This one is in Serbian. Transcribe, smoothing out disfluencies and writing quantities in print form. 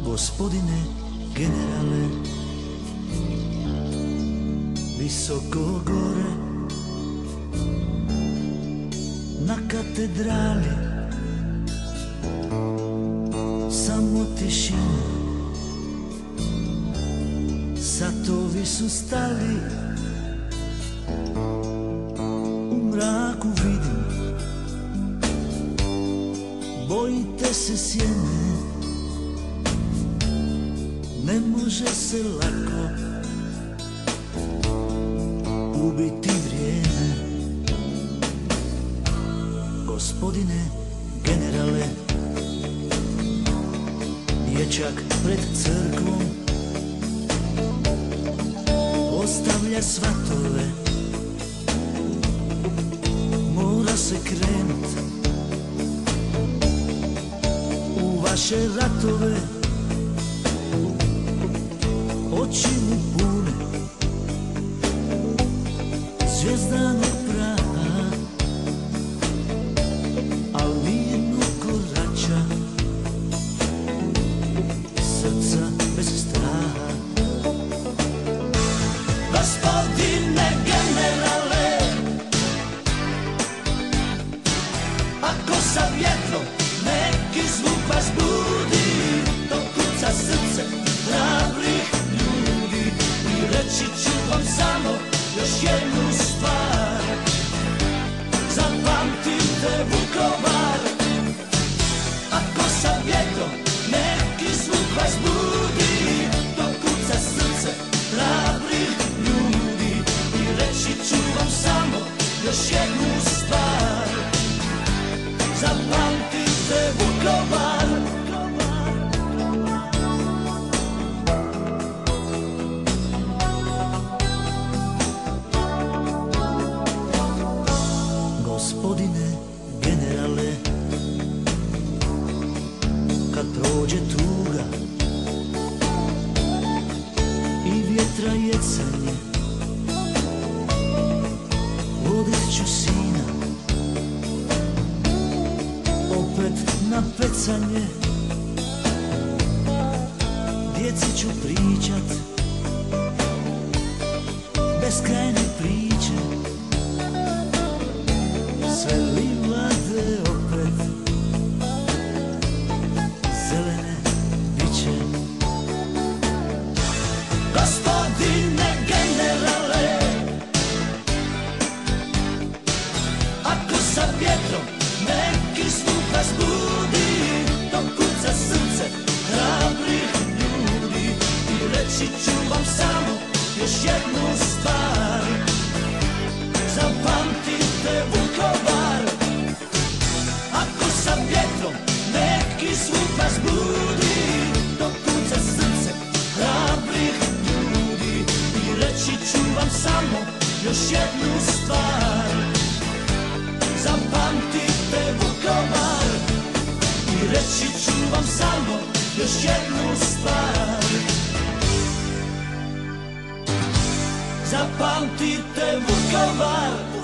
Gospodine generale, visoko gore na katedrali samo tišina, satovi su stali, u mraku vidim, bojite se sjene. Ne može se lako ubiti vrijeme. Gospodine generale, dječak pred crkvom ostavlja svatove, mora se krenut u vaše ratove. Oči mu pune zvjezdanog praha, al mirno korača, srca bez straha. Gospodine generale, ako sa vjetrom neki zvuk vas budi, to kuca srce hrabrih ljudi. I reći ću vam samo još jednu stvar, zapamtite Vukovar. Ako sa vjetrom neki zvuk vas budi, to kuca srce hrabrih ljudi. I reći ću vam samo još jednu stvar, zapamtite Vukovar. Gospodine generale, kad prođe tuga i vjetra jecanje, vodit ću sina opet na pecanje. Djeci ću pričat beskrajne priče, sve livade opet zelene biće. Gospodine generale, ako sa vjetrom neki zvuk vas budi, to kuca srce hrabrih ljudi. I reći ću vam samo još jednu stvar, zapamtite Vukovar. Ako sa vjetrom neki zvuk vas budi, to kuca srce hrabrih ljudi. I reći ću vam samo još jednu stvar, zapamtite Vukovar. I reći ću vam samo još jednu stvar, zapamtite Vukovar.